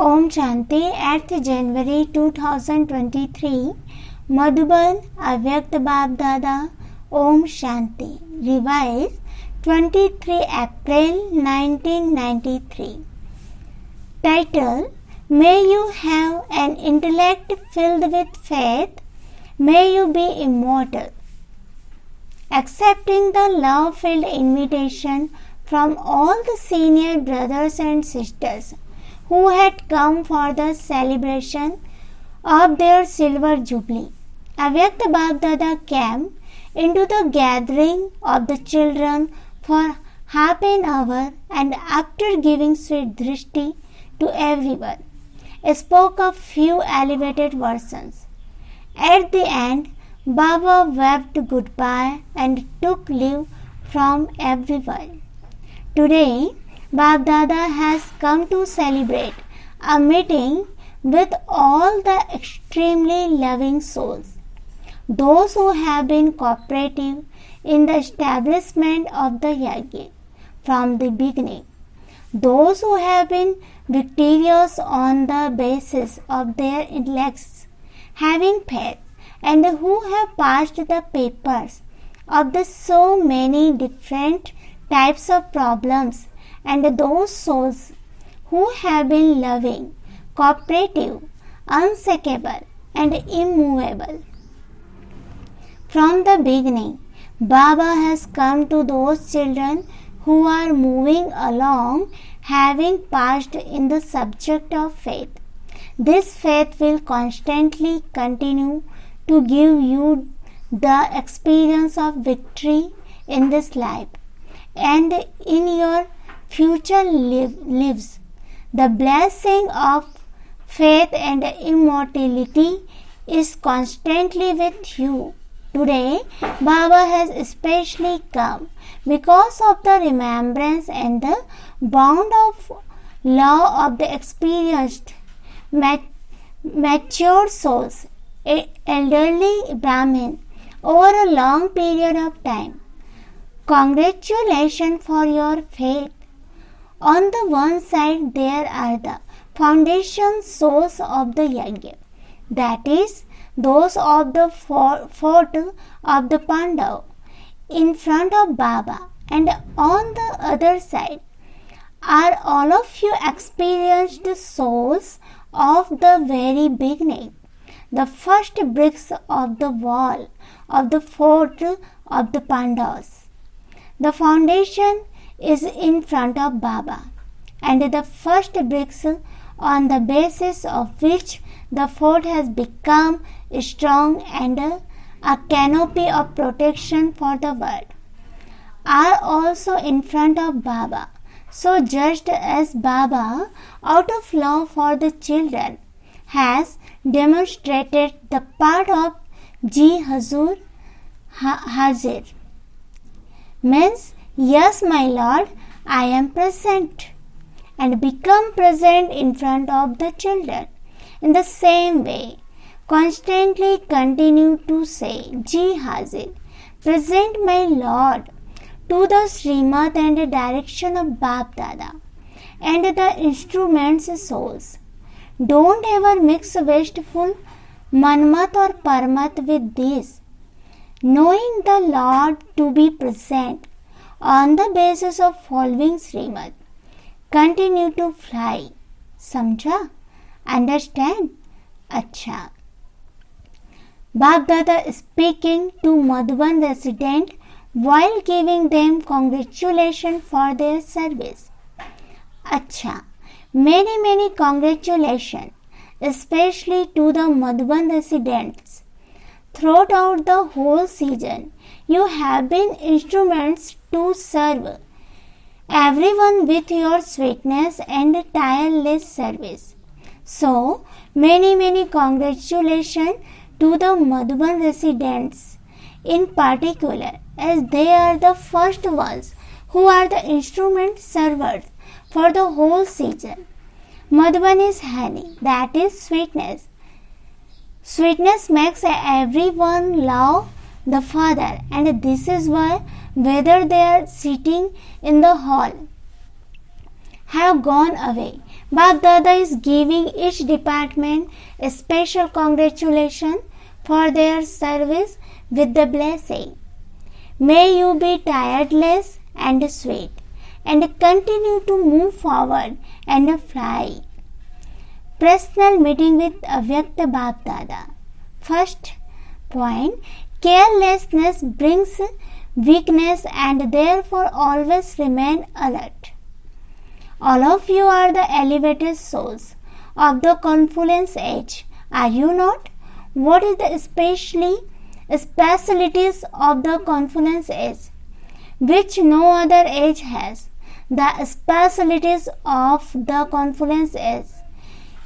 Om Shanti. 8th January 2023. Madhuban Avyakt Bab Dada. Om Shanti. Revised 23 April 1993. Title: May you have an intellect filled with faith. May you be immortal. Accepting the love-filled invitation from all the senior brothers and sisters who had come for the celebration of their silver jubilee, Avyakt Bab Dada came into the gathering of the children for half an hour, and after giving sweet drishti to everyone, spoke a few elevated verses. At the end, Baba wept goodbye and took leave from everyone. Today, Bab Dada has come to celebrate a meeting with all the extremely loving souls, those who have been cooperative in the establishment of the yajna from the beginning, those who have been victorious on the basis of their intellects, having faith, and who have passed the papers of the so many different types of problems, and those souls who have been loving, cooperative, unshakable, and immovable. From the beginning, Baba has come to those children who are moving along, having passed in the subject of faith. This faith will constantly continue to give you the experience of victory in this life and in your future lives. The blessing of faith and immortality is constantly with you. Today, Baba has especially come because of the remembrance and the bond of love of the experienced, mature souls, elderly Brahmin, over a long period of time. Congratulations for your faith. On the one side, there are the foundation souls of the yajna, that is, those of the fort of the Pandav, in front of Baba, and on the other side are all of you experienced souls of the very beginning, the first bricks of the wall of the fort of the Pandavas. The foundation is in front of Baba, and the first bricks on the basis of which the fort has become strong and a canopy of protection for the world are also in front of Baba. So just as Baba, out of love for the children, has demonstrated the part of Ji Hazur Hazir, means, yes, my Lord, I am present, and become present in front of the children. In the same way, constantly continue to say, Ji Hazir, present, my Lord, to the Srimad and the direction of Bab Dada and the instruments souls. Don't ever mix wasteful manmat or parmat with this. Knowing the Lord to be present on the basis of following Srimad, continue to fly. Samjha? Understand? Acha. Bab Dada speaking to Madhuban resident while giving them congratulations for their service. Acha. Many congratulations, especially to the Madhuban residents. Throughout the whole season, you have been instruments to serve everyone with your sweetness and tireless service. So, many congratulations to the Madhuban residents in particular, as they are the first ones who are the instrument servers for the whole season. Madhuban is honey, that is sweetness. Sweetness makes everyone love the Father, and this is why whether they are sitting in the hall, have gone away, Bap Dada is giving each department a special congratulation for their service with the blessing. May you be tireless and sweet and continue to move forward and fly. Personal meeting with Avyakt Bap Dada. First point, carelessness brings weakness and therefore always remain alert. All of you are the elevated souls of the confluence age, are you not? What is the specialities of the confluence age, which no other age has? The specialities of the confluence age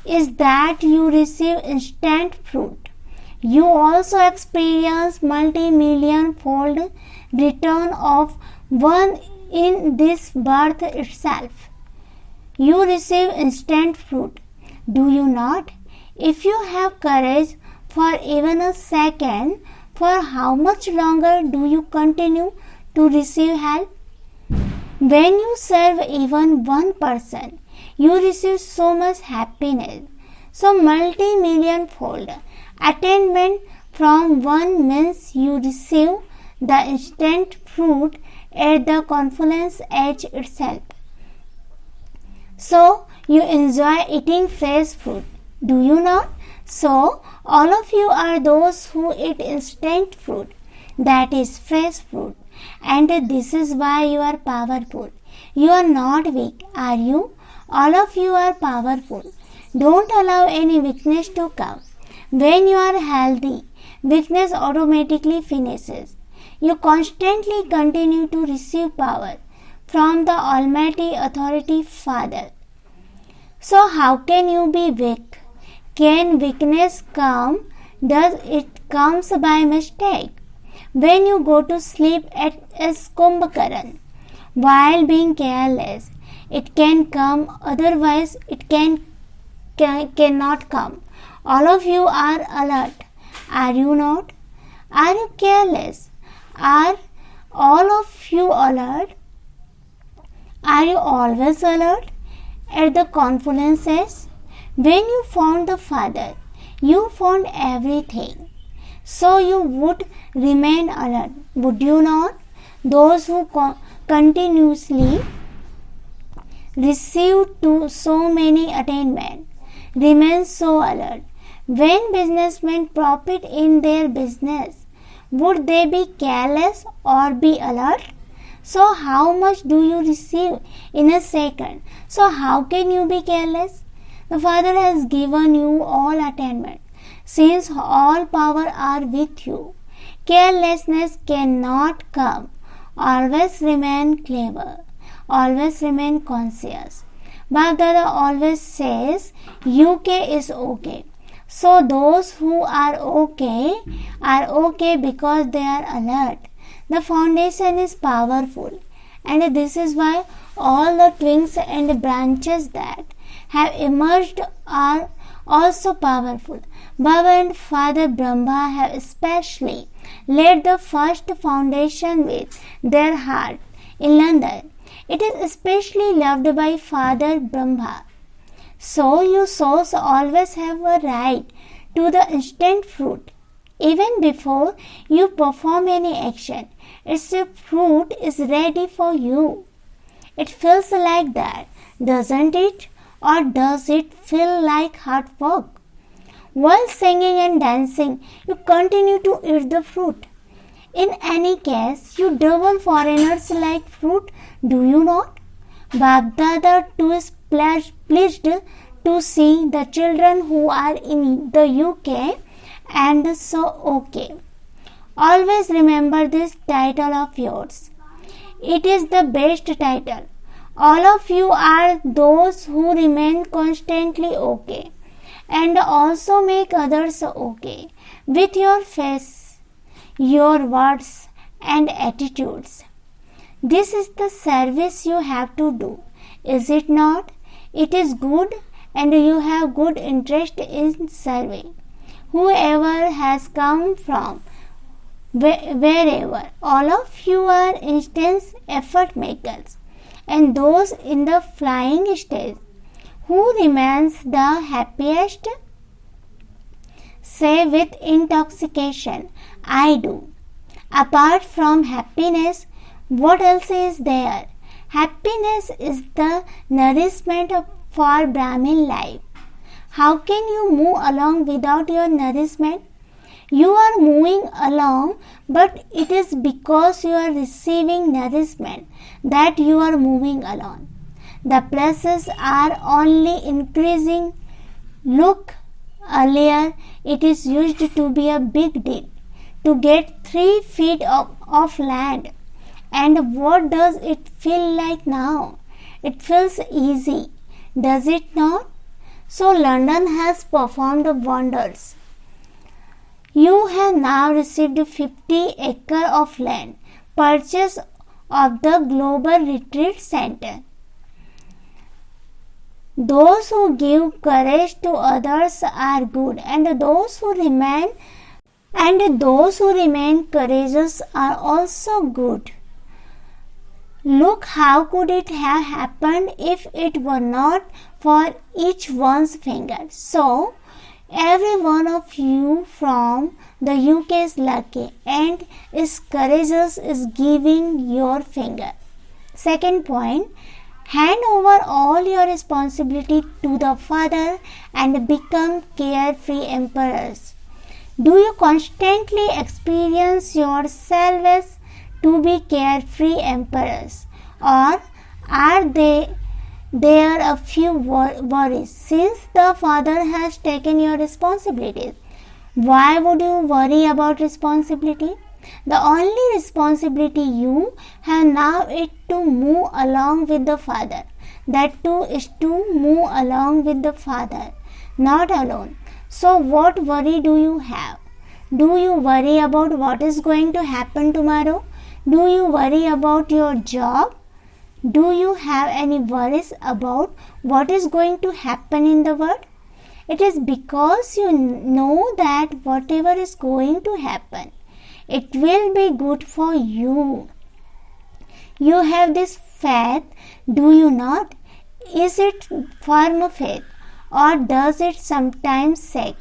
is that you receive instant fruit. You also experience multi-million-fold return of one in this birth itself. You receive instant fruit, do you not? If you have courage for even a second, for how much longer do you continue to receive help? When you serve even one person, you receive so much happiness. So multi-million fold attainment from one means you receive the instant fruit at the confluence edge itself. So you enjoy eating fresh fruit, do you not? So all of you are those who eat instant fruit, that is fresh fruit, and this is why you are powerful. You are not weak, are you? All of you are powerful. Don't allow any weakness to come. When you are healthy, weakness automatically finishes. You constantly continue to receive power from the Almighty Authority Father. So how can you be weak? Can weakness come? Does it comes by mistake? When you go to sleep at a Kumbhakaran while being careless, it can come, otherwise it cannot come. All of you are alert, are you not? Are you careless? Are all of you alert? Are you always alert at the confluences? When you found the Father, you found everything. So you would remain alert, would you not? Those who continuously receive to so many attainments remain so alert. When businessmen profit in their business, would they be careless or be alert? So how much do you receive in a second? So how can you be careless? The Father has given you all attainment, since all power are with you. Carelessness cannot come. Always remain clever. Always remain conscious. Bap Dada always says UK is okay. So those who are okay because they are alert. The foundation is powerful, and this is why all the twigs and branches that have emerged are also powerful. Baba and Father Brahma have especially laid the first foundation with their heart in London. It is especially loved by Father Brahma. So you souls always have a right to the instant fruit. Even before you perform any action, its fruit is ready for you. It feels like that, doesn't it? Or does it feel like hard work? While singing and dancing, you continue to eat the fruit. In any case, you double foreigners like fruit, do you not? Bap Dada too is pleased to see the children who are in the UK and so okay. Always remember this title of yours. It is the best title. All of you are those who remain constantly okay and also make others okay with your face, your words and attitudes. This is the service you have to do, is it not? It is good and you have good interest in serving. Whoever has come from wherever, all of you are instant effort makers. And those in the flying stage Who remains the happiest? Say with intoxication, I do. Apart from happiness, what else is there? Happiness is the nourishment for Brahmin life. How can you move along without your nourishment? You are moving along, but it is because you are receiving nourishment that you are moving along. The pluses are only increasing. Look, earlier it is used to be a big deal to get 3 feet of land. And what does it feel like now? It feels easy, does it not? So London has performed wonders. You have now received 50 acres of land, purchase of the Global Retreat Center. Those who give courage to others are good, and those who remain courageous are also good. Look, how could it have happened if it were not for each one's finger? So, every one of you from the UK is lucky and is courageous is giving your finger. Second point, hand over all your responsibility to the Father and become carefree emperors. Do you constantly experience yourself as to be carefree emperors, or are there a few worries since the Father has taken your responsibilities? Why would you worry about responsibility? The only responsibility you have now is to move along with the Father. That too is to move along with the Father, not alone. So what worry do you have? Do you worry about what is going to happen tomorrow? Do you worry about your job? Do you have any worries about what is going to happen in the world? It is because you know that whatever is going to happen, it will be good for you. You have this faith, do you not? Is it firm faith, or does it sometimes shake?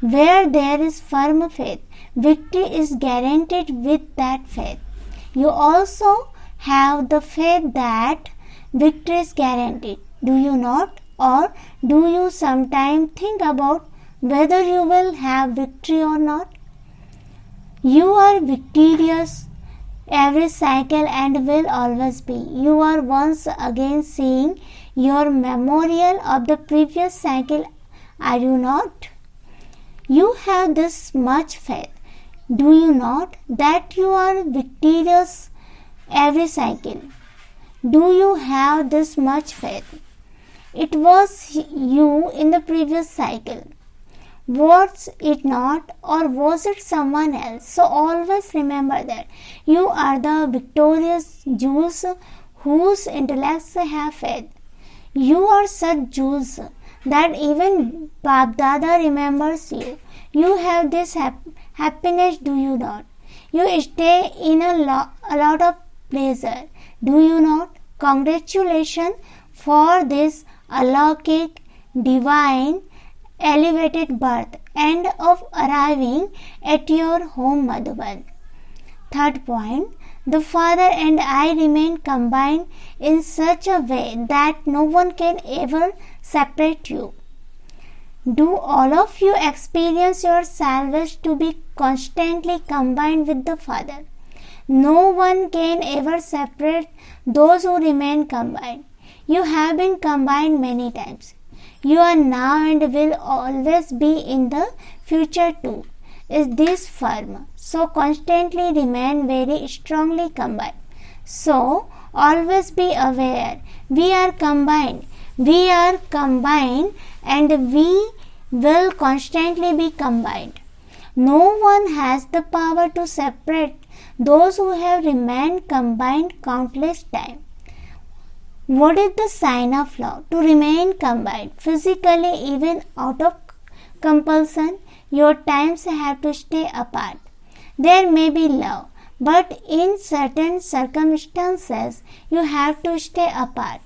Where there is firm faith, victory is guaranteed with that faith. You also have the faith that victory is guaranteed, do you not? Or do you sometimes think about whether you will have victory or not? You are victorious every cycle and will always be. You are once again seeing your memorial of the previous cycle, are you not? You have this much faith, do you not, that you are victorious every cycle? Do you have this much faith? It was you in the previous cycle. Was it not, or was it someone else? So always remember that you are the victorious Jews whose intellects have faith. You are such Jews that even Bab-Dada remembers you. You have this happiness, do you not? You stay in a lot of pleasure, do you not? Congratulations for this alaukic, divine, elevated birth and of arriving at your home Madhuban. Third point, the Father and I remain combined in such a way that no one can ever separate you. Do all of you experience yourselves to be constantly combined with the Father? No one can ever separate those who remain combined. You have been combined many times. You are now and will always be in the future too. Is this firm? So constantly remain very strongly combined. So always be aware. We are combined. We are combined and we will constantly be combined. No one has the power to separate those who have remained combined countless times. What is the sign of love? To remain combined physically, even out of compulsion. Your times have to stay apart. There may be love, but in certain circumstances you have to stay apart.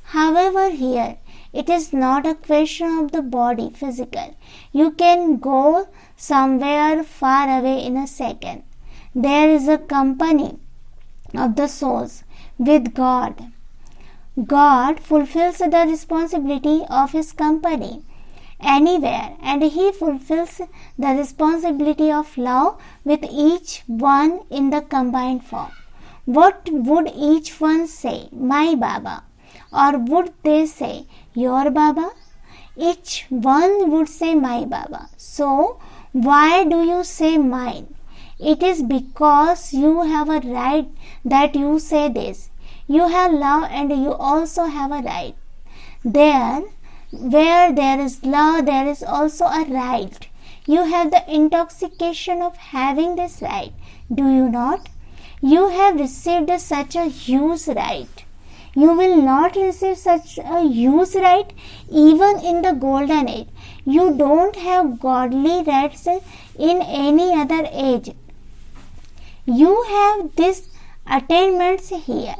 However, here It is not a question of the body, physical. You can go somewhere far away in a second. There is a company of the souls with God. God fulfills the responsibility of His company anywhere, and He fulfills the responsibility of love with each one in the combined form. What would each one say? My Baba. Or would they say, your Baba? Each one would say, my Baba. So, why do you say mine? It is because you have a right that you say this. You have love and you also have a right. Where there is love, there is also a right. You have the intoxication of having this right. Do you not? You have received such a huge right. You will not receive such a huge right even in the golden age. You don't have godly rights in any other age. You have these attainments here.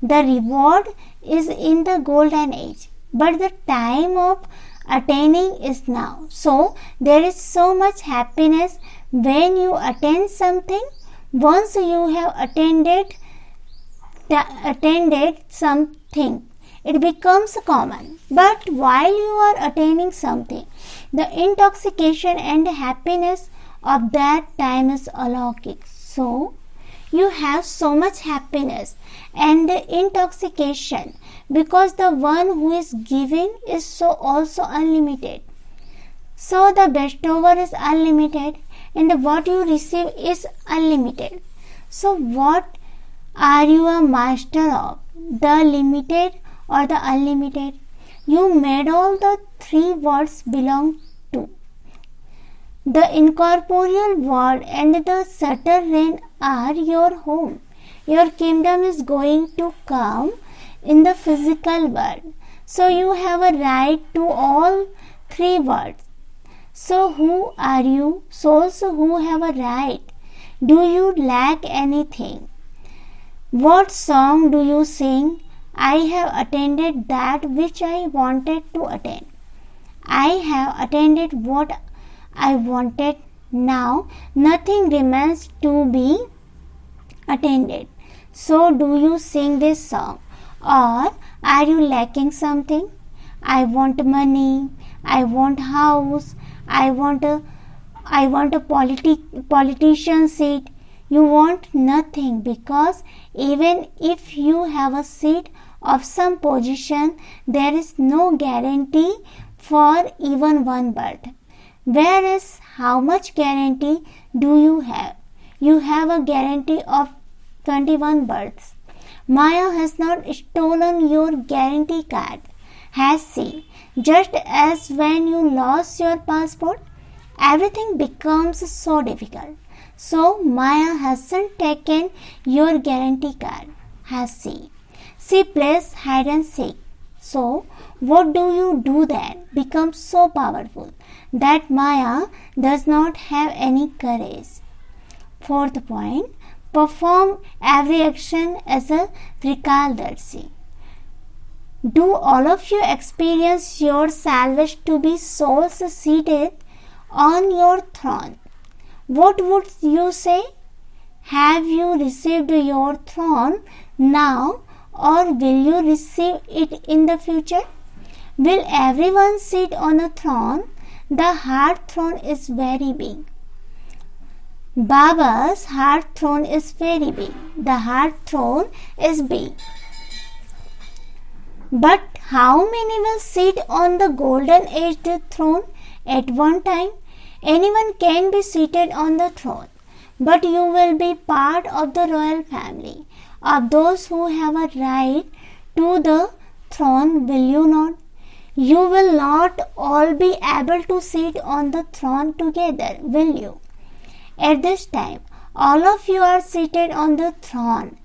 The reward is in the golden age, but the time of attaining is now. So there is so much happiness when you attain something. Once you have attained something, it becomes common. But while you are attaining something, the intoxication and happiness of that time is alaukic. So you have so much happiness and intoxication because the one who is giving is so also unlimited. So the bestower is unlimited and what you receive is unlimited. So what are you a master of? The limited or the unlimited? You made all the three worlds belong to. The incorporeal world and the subtle realm are your home. Your kingdom is going to come in the physical world. So you have a right to all three worlds. So who are you? Souls who have a right. Do you lack anything? What song do you sing? I have attained that which I wanted to attain. I have attained what I wanted. Now nothing remains to be attained. So do you sing this song? Or are you lacking something? I want money. I want house. I want a politician seat. You want nothing because even if you have a seat of some position, there is no guarantee for even one birth. Whereas how much guarantee do you have? You have a guarantee of 21 births. Maya has not stolen your guarantee card, has she? Just as when you lost your passport, everything becomes so difficult. So Maya hasn't taken your guarantee card, has she? She plays hide and seek. So what do you do then? Becomes so powerful that Maya does not have any courage. Fourth point, perform every action as a Trikaldarshi. Do all of you experience yourselves to be souls seated on your throne? What would you say? Have you received your throne now or will you receive it in the future? Will everyone sit on a throne? The heart throne is very big. Baba's heart throne is very big. The heart throne is big. But how many will sit on the golden edged throne at one time? Anyone can be seated on the throne, but you will be part of the royal family of those who have a right to the throne, will you not? You will not all be able to sit on the throne together, will you? At this time, all of you are seated on the throne,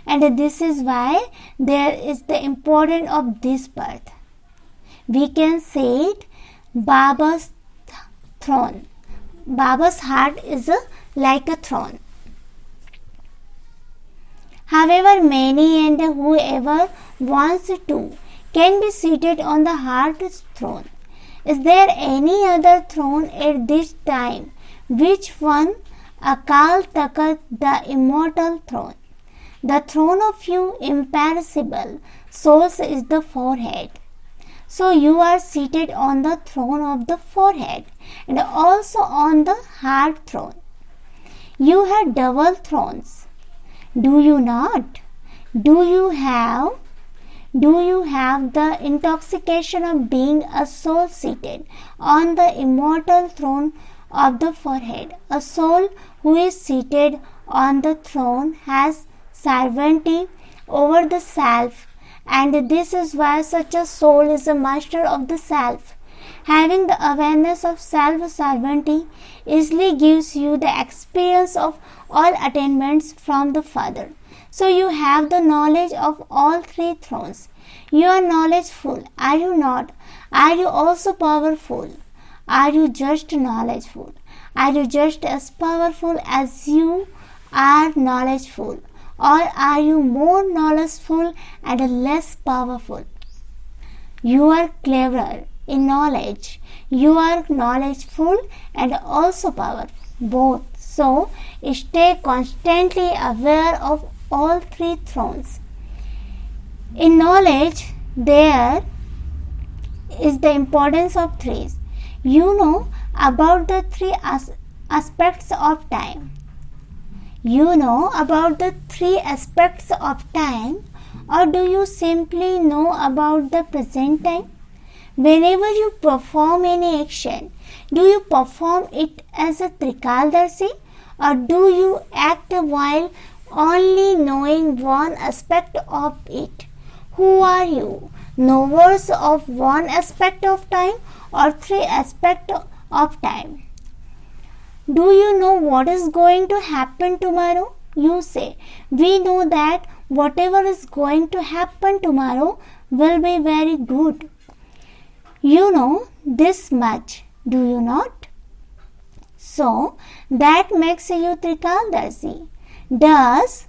and this is why there is the importance of this birth. We can say it, Baba's throne. Baba's heart is like a throne. However many and whoever wants to can be seated on the heart's throne. Is there any other throne at this time? Which one? Akal Takat, the immortal throne. The throne of you imperishable souls is the forehead. So you are seated on the throne of the forehead and also on the heart throne. You have double thrones. Do you not? Do you have the intoxication of being a soul seated on the immortal throne of the forehead? A soul who is seated on the throne has sovereignty over the self, and this is why such a soul is a master of the self. Having the awareness of self-sovereignty easily gives you the experience of all attainments from the Father. So you have the knowledge of all three thrones. You are knowledgeful, are you not? Are you also powerful? Are you just knowledgeful? Are you just as powerful as you are knowledgeful? Or are you more knowledgeful and less powerful? You are cleverer in knowledge. You are knowledgeful and also powerful, both. So stay constantly aware of all three thrones. In knowledge, there is the importance of threes. You know about the three aspects of time. You know about the three aspects of time, or do you simply know about the present time? Whenever you perform any action, do you perform it as a Trikaldarshi, or do you act while only knowing one aspect of it? Who are you? Knowers of one aspect of time or three aspects of time? Do you know what is going to happen tomorrow? You say, we know that whatever is going to happen tomorrow will be very good. You know this much, do you not? So, that makes you Trikaldarshi. Does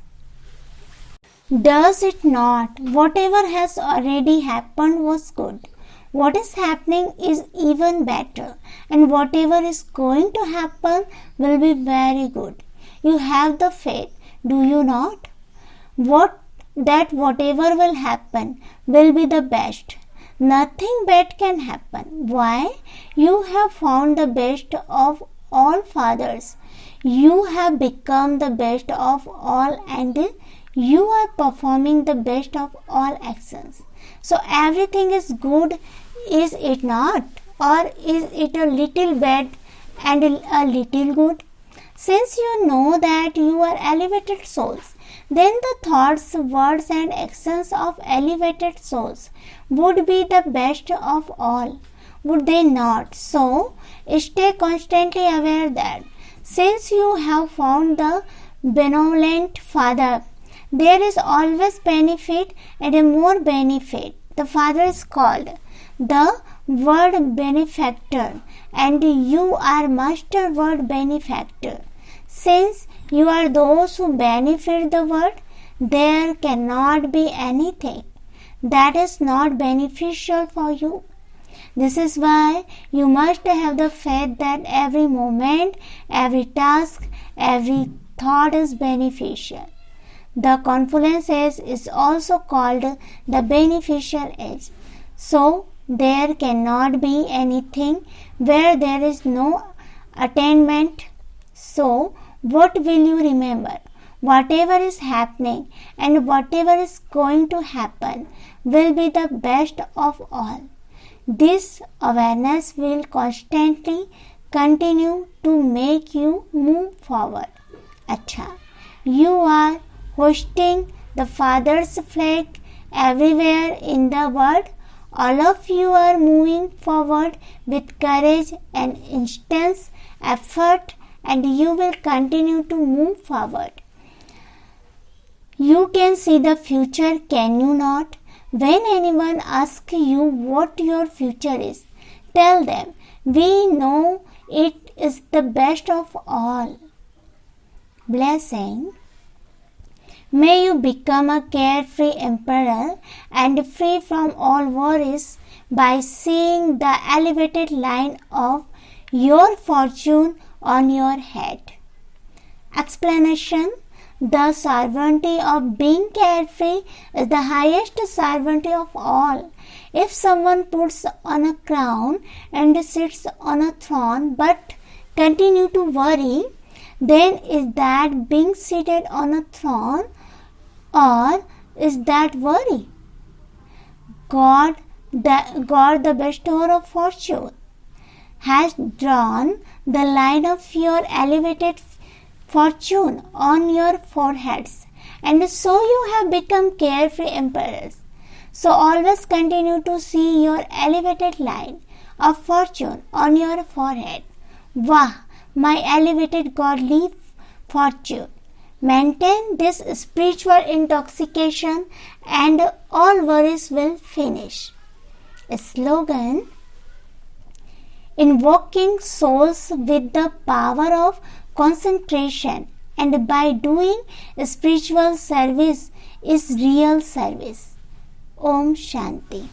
it not? Whatever has already happened was good. What is happening is even better, and whatever is going to happen will be very good. You have the faith, do you not? That whatever will happen will be the best. Nothing bad can happen. Why? You have found the best of all fathers. You have become the best of all, and you are performing the best of all actions. So everything is good, is it not? Or is it a little bad and a little good? Since you know that you are elevated souls, then the thoughts, words and actions of elevated souls would be the best of all, would they not? So, stay constantly aware that since you have found the benevolent Father, there is always benefit and a more benefit. The Father is called the Word Benefactor, and you are Master Word Benefactor. Since you are those who benefit the Word, there cannot be anything that is not beneficial for you. This is why you must have the faith that every moment, every task, every thought is beneficial. The confluence age is also called the beneficial age. So, there cannot be anything where there is no attainment. So, what will you remember? Whatever is happening and whatever is going to happen will be the best of all. This awareness will constantly continue to make you move forward. Acha, you are hoisting the Father's flag everywhere in the world. All of you are moving forward with courage and intense effort, and you will continue to move forward. You can see the future, can you not? When anyone asks you what your future is, tell them, we know it is the best of all. Blessing. May you become a carefree emperor and free from all worries by seeing the elevated line of your fortune on your head. Explanation: the sovereignty of being carefree is the highest sovereignty of all. If someone puts on a crown and sits on a throne but continue to worry, then is that being seated on a throne, or is that worry? God, the bestower of fortune, has drawn the line of your elevated fortune on your foreheads, and so you have become carefree emperors. So always continue to see your elevated line of fortune on your forehead. Wah, my elevated godly fortune. Maintain this spiritual intoxication and all worries will finish. A slogan: invoking souls with the power of concentration, and by doing spiritual service is real service. Om Shanti.